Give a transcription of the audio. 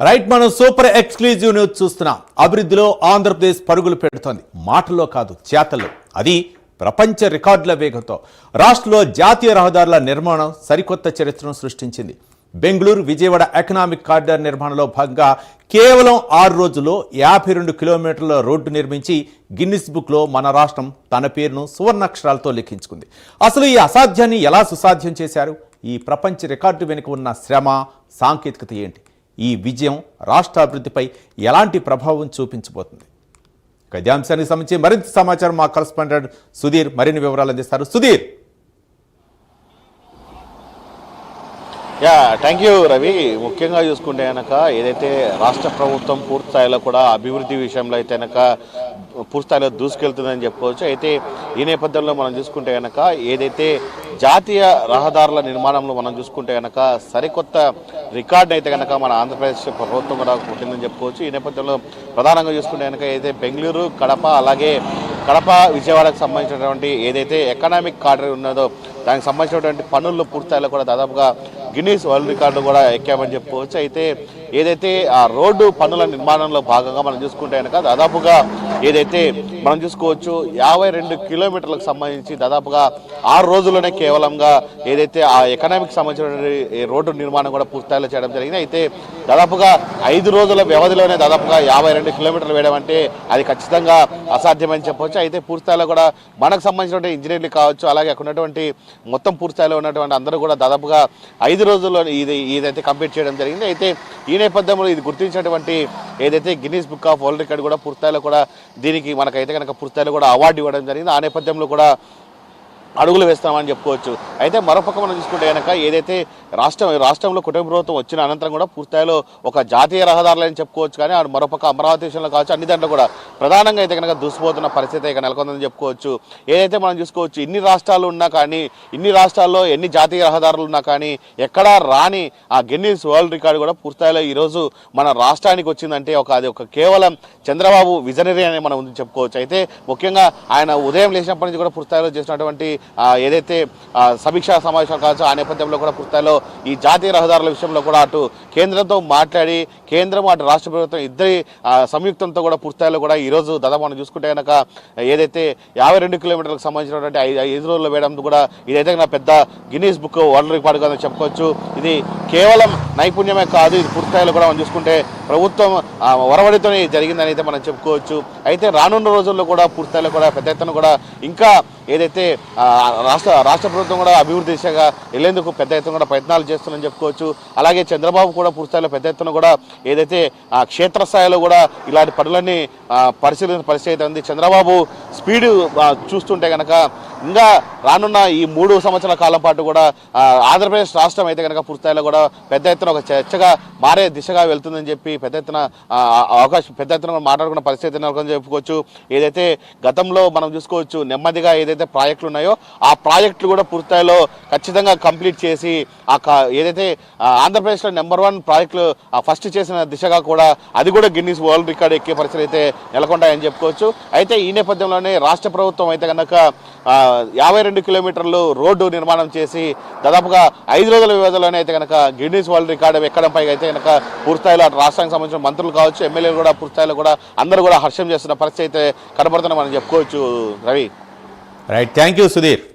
Right, మనం super exclusive news చూస్తున్నాం. అభివృద్ధిలో ఆంధ్రప్రదేశ్ పరుగులు పెడుతోంది. మాటల్లో కాదు, చేతల్లో. అది ప్రపంచ రికార్డుల వేగంతో రాష్ట్రంలో జాతీయ రహదారుల నిర్మాణం సరికొత్త చరిత్రను సృష్టించింది. బెంగళూరు విజయవాడ ఎకనామిక్ కారిడార్ నిర్మాణంలో భాగంగా కేవలం 6 రోజుల్లో 52 కిలోమీటర్ల రోడ్డు నిర్మించి గిన్నిస్ బుక్లో మన రాష్ట్రం తన పేరును సువర్ణాక్షరాలతో లిఖించుకుంది. అసలు ఈ అసాధ్యాన్ని ఎలా సుసాధ్యం చేశారు? ఈ ప్రపంచ రికార్డు వెనుక ఉన్న శ్రమ, సాంకేతికత ఏంటి? ఈ విజయం రాష్ట్ర అభివృద్ధిపై ఎలాంటి ప్రభావం చూపించబోతుంది? ఇదే అంశానికి సంబంధించి మరింత సమాచారం మా కరెస్పాండెంట్ సుధీర్ మరిన్ని వివరాలు అందిస్తారు. సుధీర్. Thank you Ravi. ముఖ్యంగా చూసుకుంటే కనుక ఏదైతే రాష్ట్ర ప్రభుత్వం పూర్తి స్థాయిలో కూడా అభివృద్ధి విషయంలో అయితే కనుక పూర్తి స్థాయిలో దూసుకెళ్తుందని చెప్పుకోవచ్చు. అయితే ఈ నేపథ్యంలో మనం చూసుకుంటే కనుక ఏదైతే జాతీయ రహదారుల నిర్మాణంలో మనం చూసుకుంటే కనుక సరికొత్త రికార్డు అయితే కనుక మన ఆంధ్రప్రదేశ్ ప్రభుత్వం కూడా పుట్టిందని చెప్పుకోవచ్చు. ఈ నేపథ్యంలో ప్రధానంగా చూసుకుంటే కనుక ఏదైతే బెంగళూరు, కడప, అలాగే కడప విజయవాడకు సంబంధించినటువంటి ఏదైతే ఎకనామిక్ కారిడార్ ఉన్నదో దానికి సంబంధించినటువంటి పనుల్లో పూర్తిస్థాయిలో కూడా దాదాపుగా గిన్నీస్ వరల్డ్ రికార్డు కూడా ఎక్కామని చెప్పుకోవచ్చు. అయితే ఏదైతే ఆ రోడ్డు పనుల నిర్మాణంలో భాగంగా మనం చూసుకుంటే కనుక దాదాపుగా ఏదైతే మనం చూసుకోవచ్చు 52 కిలోమీటర్లకు సంబంధించి దాదాపుగా 6 రోజుల్లోనే కేవలంగా ఏదైతే ఆ ఎకనామిక్ సంబంధించిన రోడ్డు నిర్మాణం కూడా పూర్తిస్థాయిలో చేయడం జరిగింది. అయితే దాదాపుగా 5 రోజుల వ్యవధిలోనే దాదాపుగా 52 కిలోమీటర్లు వేయడం అంటే అది ఖచ్చితంగా అసాధ్యమని చెప్పవచ్చు. అయితే పూర్తిస్థాయిలో కూడా మనకు సంబంధించినటువంటి ఇంజనీర్లు కావచ్చు, అలాగే అక్కడ ఉన్నటువంటి మొత్తం పూర్తిస్థాయిలో ఉన్నటువంటి అందరూ కూడా దాదాపుగా 5 రోజుల్లో ఇదైతే కంప్లీట్ చేయడం జరిగింది. అయితే ఈ నేపథ్యంలో ఇది గుర్తించినటువంటి ఏదైతే Guinness book of world record కూడా పూర్తిస్థాయిలో కూడా దీనికి మనకైతే కనుక పూర్తిస్థాయిలో కూడా అవార్డు ఇవ్వడం జరిగింది. ఆ నేపథ్యంలో కూడా అడుగులు వేస్తామని చెప్పుకోవచ్చు. అయితే మరోపక్క మనం చూసుకుంటే కనుక ఏదైతే రాష్ట్రంలో కుటుంబ ప్రభుత్వం వచ్చిన అనంతరం కూడా పూర్తిస్థాయిలో ఒక జాతీయ రహదారులని చెప్పుకోవచ్చు. కానీ మరోపక్క అమరావతి విషయంలో కావచ్చు, అన్ని దాంట్లో కూడా ప్రధానంగా అయితే కనుక దూసిపోతున్న పరిస్థితి ఇక నెలకొందని చెప్పుకోవచ్చు. ఏదైతే మనం చూసుకోవచ్చు ఇన్ని రాష్ట్రాలు ఉన్నా కానీ, ఇన్ని రాష్ట్రాల్లో ఎన్ని జాతీయ రహదారులు ఉన్నా కానీ ఎక్కడా రాని ఆ గిన్నీస్ వరల్డ్ రికార్డు కూడా పూర్తిస్థాయిలో ఈరోజు మన రాష్ట్రానికి వచ్చిందంటే అది ఒక కేవలం చంద్రబాబు విజనరీ అని మనం చెప్పుకోవచ్చు. అయితే ముఖ్యంగా ఆయన ఉదయం లేచినప్పటి నుంచి కూడా పూర్తిస్థాయిలో చేసినటువంటి ఏదైతే సమీక్షా సమావేశాలు కావచ్చు, ఆ నేపథ్యంలో కూడా పూర్తిస్థాయిలో ఈ జాతీయ రహదారుల విషయంలో కూడా అటు కేంద్రంతో మాట్లాడి కేంద్రం అటు రాష్ట్ర ప్రభుత్వం ఇద్దరి సంయుక్తంతో కూడా పూర్తిస్థాయిలో కూడా ఈరోజు దాదాపు మనం చూసుకుంటే కనుక ఏదైతే 52 కిలోమీటర్లకు సంబంధించినటువంటి 5 రోజుల్లో వేయడం కూడా ఇదైతే పెద్ద గిన్నీస్ బుక్ వరల్డ్ రికార్డు గా చెప్పుకోవచ్చు. ఇది కేవలం నైపుణ్యమే కాదు, ఇది పూర్తిస్థాయిలో కూడా మనం చూసుకుంటే ప్రభుత్వం ఒరవడితోనే జరిగిందని అయితే మనం చెప్పుకోవచ్చు. అయితే రానున్న రోజుల్లో కూడా పూర్తిస్థాయిలో కూడా పెద్ద ఎత్తున కూడా ఇంకా ఏదైతే రాష్ట్ర ప్రభుత్వం కూడా అభివృద్ధి దిశగా వెళ్లేందుకు పెద్ద ఎత్తున కూడా ప్రయత్నాలు చేస్తుందని చెప్పుకోవచ్చు. అలాగే చంద్రబాబు కూడా పూర్తిస్థాయిలో పెద్ద ఎత్తున కూడా ఏదైతే క్షేత్రస్థాయిలో కూడా ఇలాంటి పనులన్నీ పరిశీలించిన పరిస్థితి అయితే ఉంది. చంద్రబాబు స్పీడ్ చూస్తుంటే కనుక ఇంకా రానున్న ఈ 3 సంవత్సరాల కాలం పాటు కూడా ఆంధ్రప్రదేశ్ రాష్ట్రం అయితే కనుక పూర్తిస్థాయిలో కూడా పెద్ద ఎత్తున ఒక చర్చగా మారే దిశగా వెళ్తుందని చెప్పి పెద్ద ఎత్తున మాట్లాడుకున్న పరిస్థితి చెప్పుకోవచ్చు. ఏదైతే గతంలో మనం చూసుకోవచ్చు నెమ్మదిగా ఏదైతే ప్రాజెక్టులు ఉన్నాయో ఆ ప్రాజెక్టులు కూడా పూర్తిస్థాయిలో ఖచ్చితంగా కంప్లీట్ చేసి ఏదైతే ఆంధ్రప్రదేశ్లో నెంబర్ 1 ప్రాజెక్టులు ఫస్ట్ చేసిన దిశగా కూడా అది కూడా గిన్నీస్ వరల్డ్ రికార్డు ఎక్కే పరిస్థితి అయితే నెలకొంటాయని చెప్పుకోవచ్చు. అయితే ఈ నేపథ్యంలోనే రాష్ట్ర ప్రభుత్వం అయితే కనుక 52 కిలోమీటర్లు రోడ్డు నిర్మాణం చేసి దాదాపుగా 5 రోజుల వ్యవధిలోనే అయితే కనుక గిన్నీస్ వరల్డ్ రికార్డు ఎక్కడంపై అయితే కనుక పూర్తిస్థాయిలో రాష్ట్రానికి సంబంధించిన మంత్రులు కావచ్చు, ఎమ్మెల్యేలు కూడా పూర్తిస్థాయిలో కూడా అందరూ కూడా హర్షం చేస్తున్న పరిస్థితి అయితే కనబడుతుందని మనం చెప్పుకోవచ్చు. Ravi. Right, thank you Sudheer.